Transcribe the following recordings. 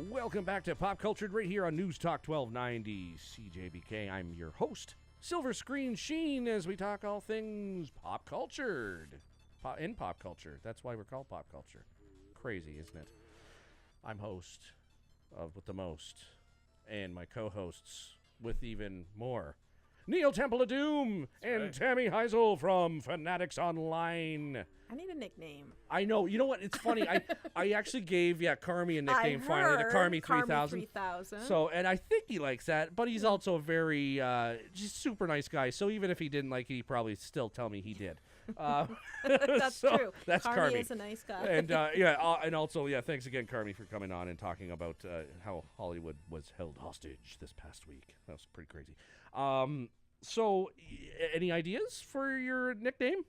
Welcome back to Pop Cultured right here on Newstalk 1290 CJBK. I'm your host, Silver Screen Sheen, as we talk all things pop cultured. In pop culture. That's why we're called pop culture. Crazy, isn't it? I'm host of With the Most, and my co-hosts with even more. Neil Temple of Doom and Tammy Heisel from FANatics Online. I need a nickname. I know. You know what? It's funny. I actually gave Carmi a nickname finally. The Carmi 3000. So, and I think he likes that, but he's also a very just super nice guy. So even if he didn't like it, he'd probably still tell me he did. That's true. That's Carmi is a nice guy. And and also thanks again, Carmi, for coming on and talking about how Hollywood was held hostage this past week. That was pretty crazy. So, any ideas for your nickname?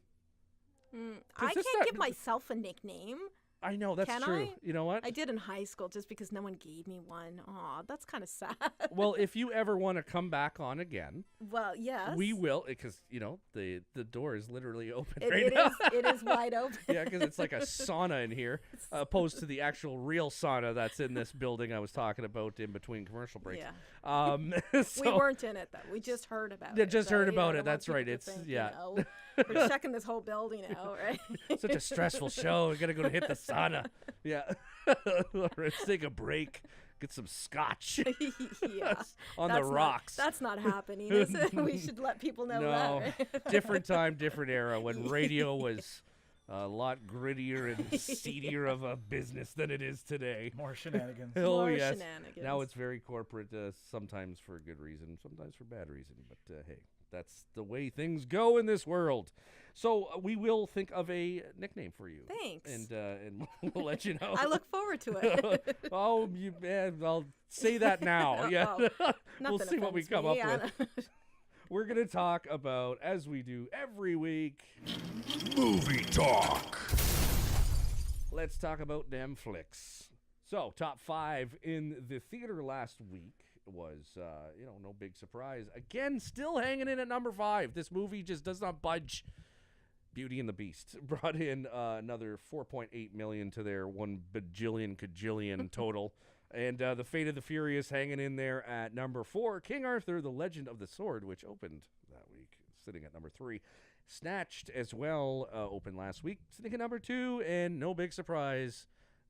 I can't give myself a nickname. I know, that's true. You know what? I did in high school just because no one gave me one. Aw, that's kind of sad. Well, if you ever want to come back on again, well, yes, we will, because the door is literally open now. It is wide open. Yeah, because it's like a sauna in here, opposed to the actual real sauna that's in this building I was talking about in between commercial breaks. Yeah. We weren't in it though. We just heard about it. Yeah, just heard about it. That's right. It's we're checking this whole building out, right? Such a stressful show. We got to go to hit the sauna. Yeah. Let's take a break. Get some scotch. Yeah. On the rocks. That's not happening, is it? We should let people know that. Right? Different time, different era when radio was a lot grittier and seedier of a business than it is today. More shenanigans. Oh, yes. Shenanigans. Now it's very corporate, sometimes for good reason, sometimes for bad reason. But hey, that's the way things go in this world. So we will think of a nickname for you. Thanks. And we'll let you know. I look forward to it. I'll say that now. Yeah. We'll see what we come up with. We're going to talk about, as we do every week, Movie Talk. Let's talk about them flicks. So, top 5 in the theater last week was, no big surprise. Again, still hanging in at number 5. This movie just does not budge. Beauty and the Beast brought in another $4.8 million to their $1 bajillion total. And The Fate of the Furious hanging in there at number 4. King Arthur, The Legend of the Sword, which opened that week, sitting at number 3. Snatched as well, opened last week, sitting at number 2. And no big surprise,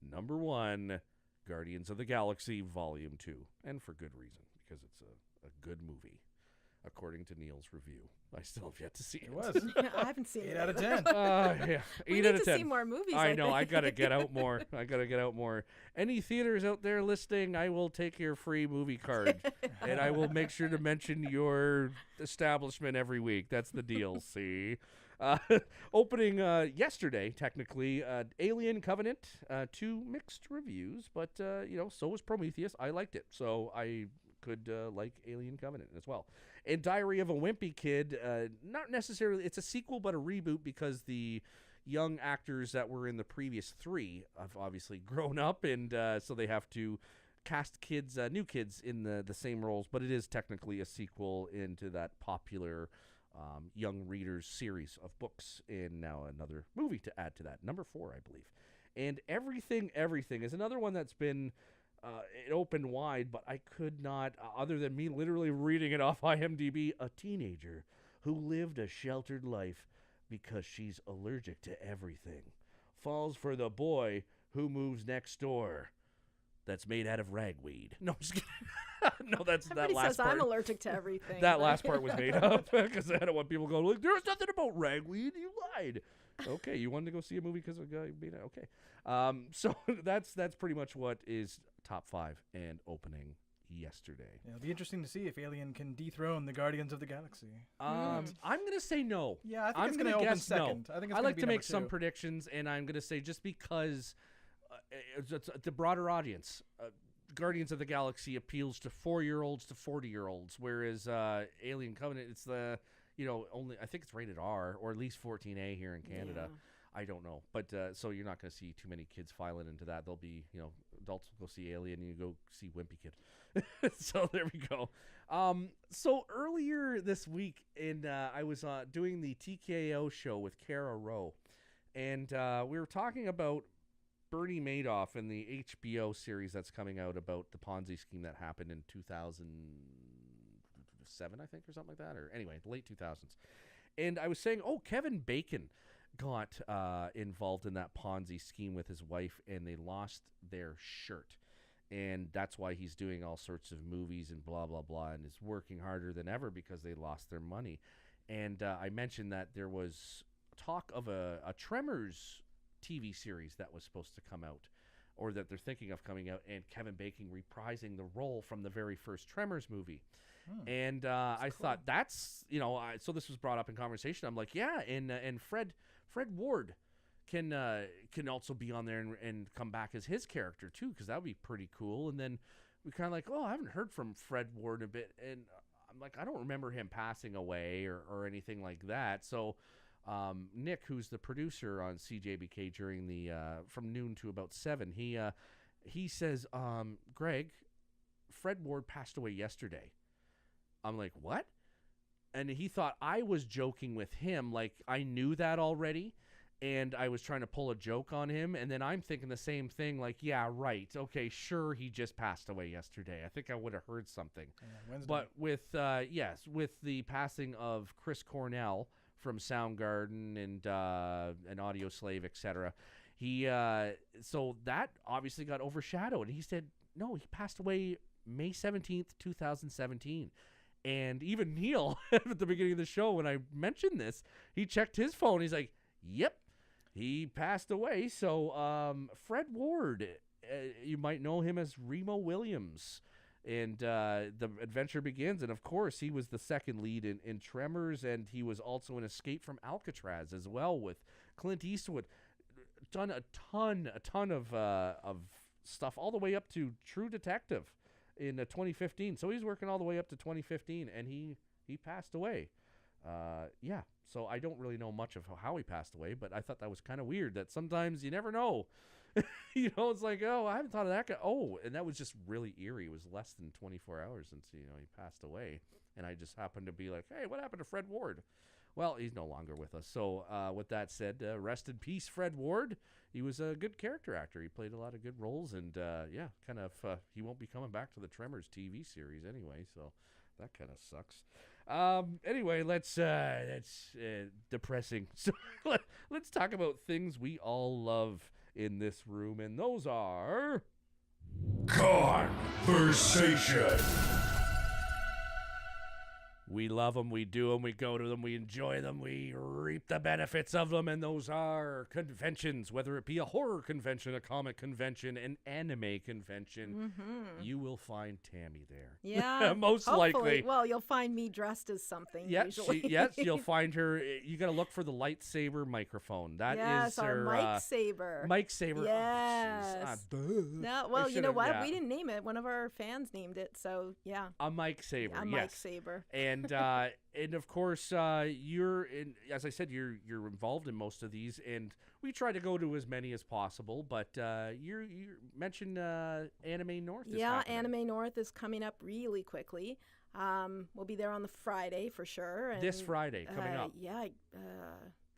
number 1, Guardians of the Galaxy Volume 2. And for good reason, because it's a good movie, according to Neil's review. I still have yet to see it. It was. I haven't seen 8 out of 10. Yeah. 8 out of 10. We need to see more movies. I know. I got to get out more. Any theaters out there listening, I will take your free movie card. And I will make sure to mention your establishment every week. That's the deal, see? Opening yesterday, technically, Alien Covenant. 2 mixed reviews, but, so was Prometheus. I liked it. So I could like Alien Covenant as well. And Diary of a Wimpy Kid, not necessarily, it's a sequel, but a reboot because the young actors that were in the previous 3 have obviously grown up, and so they have to cast kids, new kids in the same roles, but it is technically a sequel into that popular young readers series of books, and now another movie to add to that. Number 4, I believe. And Everything is another one that's been it opened wide, but I could not, other than me literally reading it off IMDb, a teenager who lived a sheltered life because she's allergic to everything falls for the boy who moves next door that's made out of ragweed. No, I'm just kidding. No, that's Everybody that last says part. I'm allergic to everything. That last part was made up because I don't want people going, like, there's nothing about ragweed. You lied. Okay, you wanted to go see a movie because of a guy being okay. So that's pretty much what is top 5 and opening yesterday. Yeah, it'll be interesting to see if Alien can dethrone the Guardians of the Galaxy. I'm going to say no. Yeah, I think it's going to open second. No. I think it's I like to make 2. some predictions, and I'm going to say just because it's the broader audience, Guardians of the Galaxy appeals to 4-year-olds to 40-year-olds, whereas Alien Covenant, it's the only, I think it's rated R or at least 14A here in Canada. Yeah. I don't know, but so you're not going to see too many kids filing into that. They'll be, adults will go see Alien, and you go see Wimpy Kid. So there we go. So earlier this week, I was doing the TKO show with Kara Rowe, and we were talking about Bernie Madoff in the HBO series that's coming out about the Ponzi scheme that happened in 2007, I think, or something like that. Or anyway, the late 2000s. And I was saying, Kevin Bacon got involved in that Ponzi scheme with his wife, and they lost their shirt. And that's why he's doing all sorts of movies and blah, blah, blah, and is working harder than ever because they lost their money. And I mentioned that there was talk of a Tremors TV series that was supposed to come out, or that they're thinking of coming out, and Kevin Bacon reprising the role from the very first Tremors movie. And I thought that's, so this was brought up in conversation. I'm like, yeah, and Fred Ward can also be on there and come back as his character too, because that would be pretty cool. And then we kind of like, I haven't heard from Fred Ward a bit, and I'm like, I don't remember him passing away or anything like that. So Nick, who's the producer on CJBK during the from noon to about 7, he says, Greg, Fred Ward passed away yesterday. I'm like, what? And he thought I was joking with him, like I knew that already, and I was trying to pull a joke on him. And then I'm thinking the same thing, like, yeah, right, okay, sure, he just passed away yesterday. I think I would have heard something. Wednesday. But with with the passing of Chris Cornell from Soundgarden and Audio Slave, etc., he so that obviously got overshadowed. He said, no, he passed away May 17th, 2017. And even Neil, at the beginning of the show, when I mentioned this, he checked his phone. He's like, yep, he passed away. So Fred Ward, you might know him as Remo Williams. And the adventure begins. And, of course, he was the second lead in Tremors, and he was also in Escape from Alcatraz as well with Clint Eastwood. Done a ton of stuff all the way up to True Detective in 2015. So he's working all the way up to 2015, and he passed away. So I don't really know much of how he passed away, but I thought that was kind of weird that sometimes you never know. It's like, I haven't thought of that guy. And that was just really eerie. It was less than 24 hours since, he passed away. And I just happened to be like, hey, what happened to Fred Ward? Well, he's no longer with us. So with that said, rest in peace, Fred Ward. He was a good character actor. He played a lot of good roles. And, he won't be coming back to the Tremors TV series anyway. So that kind of sucks. Anyway, that's depressing. So let's talk about things we all love in this room. And those are... Conversation. We love them, we do them, we go to them, we enjoy them, we reap the benefits of them, and those are conventions, whether it be a horror convention, a comic convention, an anime convention. Mm-hmm. You will find Tammy there. Yeah. Most hopefully. likely. Well, you'll find me dressed as something usually. Yes, you'll find her. You got to look for the lightsaber microphone. That is our her... Mike Saber. Mike Saber. Yes. Duh. No, well, you know what? Yeah. We didn't name it. One of our fans named it, so yeah. A Mike Saber, A yes. Mike Saber. And of course, you're in. As I said, you're involved in most of these, and we try to go to as many as possible. But you mentioned Anime North. Yeah, happening. Anime North is coming up really quickly. We'll be there on the Friday for sure. And, This Friday coming up. Yeah.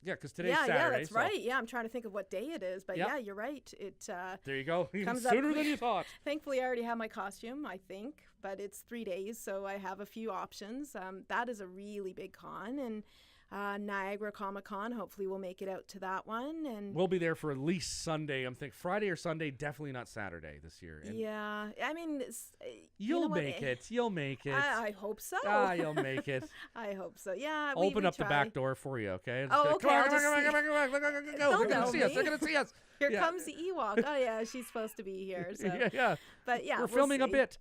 Yeah, because today's yeah, Saturday. that's right. Yeah, I'm trying to think of what day it is, but yeah, you're right. It there you go. Even comes sooner up, than you thought. Thankfully, I already have my costume, I think, but it's 3 days, so I have a few options. That is a really big con, and Niagara Comic Con. Hopefully, we'll make it out to that one, and we'll be there for at least Sunday. I'm thinking Friday or Sunday, definitely not Saturday this year. And yeah, I mean, you'll make it. You'll make it. I hope so. You'll make it. I hope so. Yeah. I'll open we up the try. back door for you, okay? Okay. Come on, come on. They'll They're going know to see us. me. They're going to see us. Here comes the Ewok. Oh yeah, she's supposed to be here. So. Yeah. But yeah, we're we'll filming a see. bit.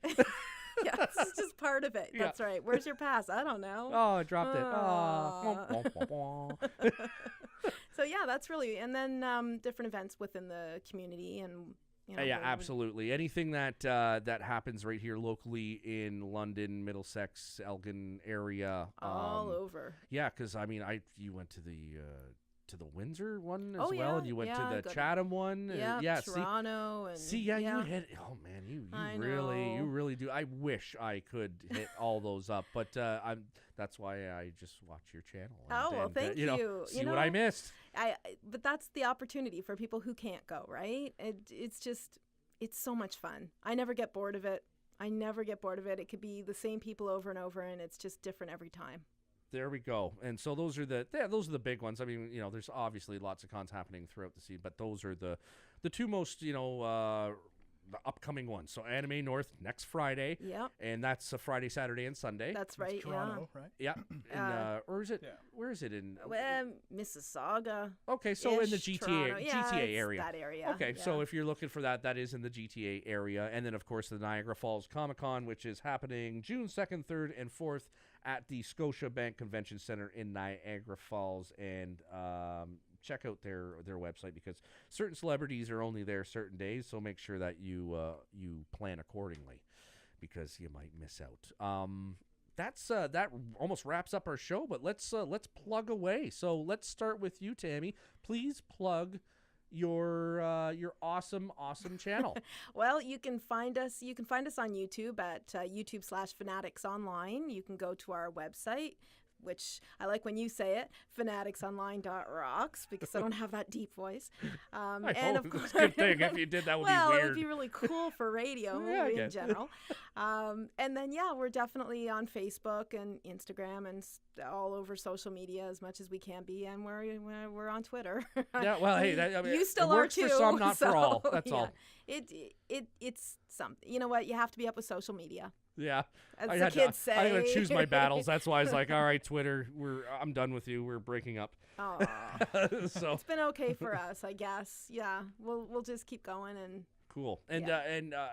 Yeah, this is just part of it. That's right. Where's your pass? I don't know. Oh, I dropped it. Oh. So yeah, that's really, and then different events within the community, and yeah, absolutely. Anything that that happens right here locally in London, Middlesex, Elgin area, all over. Yeah, because I mean, you went to the to the Windsor one as Oh, well, yeah, and you went yeah, to I the go to- Chatham one. Yeah, See, Toronto and you yeah. hit. Oh man, you I you know. really do. I wish I could hit all those up, but that's why I just watch your channel. Oh, well, thank you. Know, you. see You what I know, missed. But that's the opportunity for people who can't go, right? It's so much fun. I never get bored of it. It could be the same people over and over, and it's just different every time. There we go. And so those are the big ones. I mean, there's obviously lots of cons happening throughout the scene, but those are the two most, the upcoming ones. So Anime North next Friday. Yep. And that's a Friday, Saturday, and Sunday. That's right. Toronto, right? Yeah. And, or is it? Yeah. Where is it in? Mississauga. Okay, so in the GTA Toronto. Yeah, GTA it's area. that area. Okay, yeah. so if you're looking for that, that is in the GTA area. And then, of course, the Niagara Falls Comic-Con, which is happening June 2nd, 3rd, and 4th at the Scotiabank Convention Center in Niagara Falls. And check out their website because certain celebrities are only there certain days, so make sure that you plan accordingly because you might miss out. That almost wraps up our show, but let's plug away. So let's start with you, Tammy. Please plug your awesome channel. Well, you can find us on YouTube at YouTube/FANatics Online. You can go to our website, which I like when you say it, fanaticsonline.rocks, because I don't have that deep voice. And of course, it's a good thing. If you did, that would be weird. Well, it would be really cool for radio in general. And then, we're definitely on Facebook and Instagram and all over social media as much as we can be, and we're on Twitter. Yeah, well, hey, you still it works are too. for some, not for all. That's all. It's something. You know what? You have to be up with social media. Yeah, As the kids say. I gotta choose my battles. That's why I was like, all right, Twitter, I'm done with you. We're breaking up. Oh, so it's been okay for us, I guess. Yeah, we'll just keep going and. Cool. And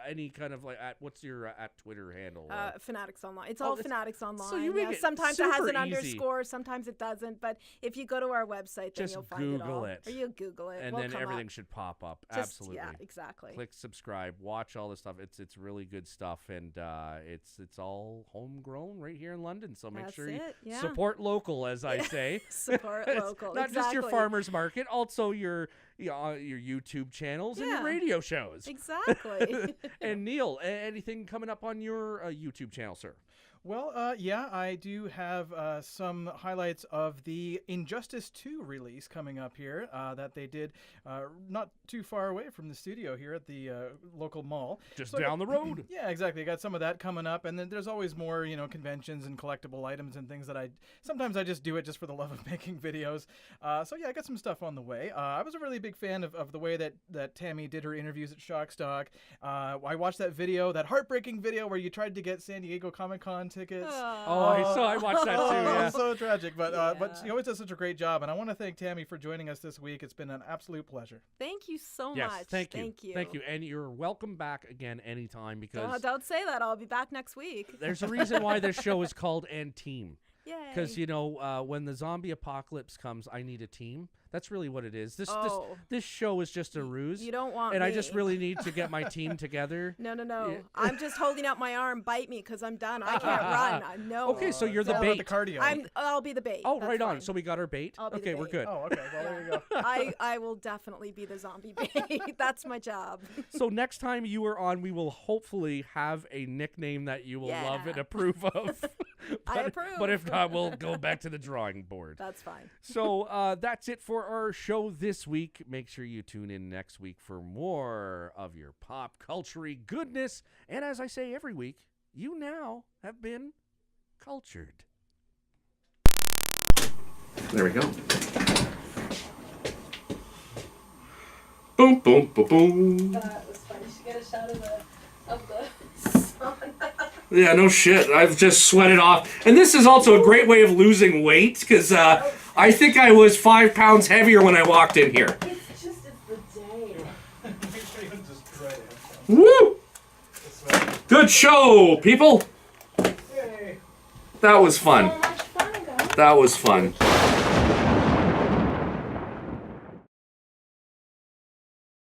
any kind of what's your at Twitter handle? Fanatics Online. It's all Fanatics Online. So you make it sometimes it has an super underscore, sometimes it doesn't. But if you go to our website, then just you'll find it all. Google it. Or you Google it, and then everything should pop up. Absolutely. Yeah, exactly. Click subscribe. Watch all this stuff. It's really good stuff, and it's all homegrown right here in London. So make sure you support local, as I say. Support local. Not just your farmers market, also your YouTube channels and your radio shows. Exactly. And Neil, anything coming up on your YouTube channel, sir? Well, I do have some highlights of the Injustice 2 release coming up here that they did not too far away from the studio here at the local mall. Just down the road. Yeah, exactly. I got some of that coming up, and then there's always more, conventions and collectible items and things that sometimes I just do it just for the love of making videos. I got some stuff on the way. I was a really big fan of the way that Tammy did her interviews at Shockstock. I watched that heartbreaking video where you tried to get San Diego Comic-Con tickets. I watched that too. Yeah, so tragic, but she always does such a great job, and I want to thank Tammy for joining us this week. It's been an absolute pleasure. Thank you so yes, much. Thank you, and you're welcome back again anytime because don't say that. I'll be back next week. There's a reason why this show is called And Team. Yay! Because when the zombie apocalypse comes, I need a team. That's really what it is. This show is just a ruse. You don't want and me. I just really need to get my team together. No. Yeah. I'm just holding out my arm. Bite me because I'm done. I can't run. No. Okay, so you're the bait. The cardio. I'll be the bait. Oh, That's right on. fine. So we got our bait. I'll be the okay, bait. we're good. Oh, okay. Well, there you go. I will definitely be the zombie bait. That's my job. So next time you are on, we will hopefully have a nickname that you will love and approve of. I approve. But if not, we'll go back to the drawing board. That's fine. So that's it for our show this week. Make sure you tune in next week for more of your pop culture goodness. And as I say every week, you now have been cultured. There we go. Boom, boom, boom, boom. That was fun. You should get a shot of the sun. Yeah, no shit. I've just sweated off. And this is also a great way of losing weight because I think I was 5 pounds heavier when I walked in here. It's the day. Make sure you don't just try it. Woo! Good show, people. Yay. That was fun. So much fun, guys. That was fun.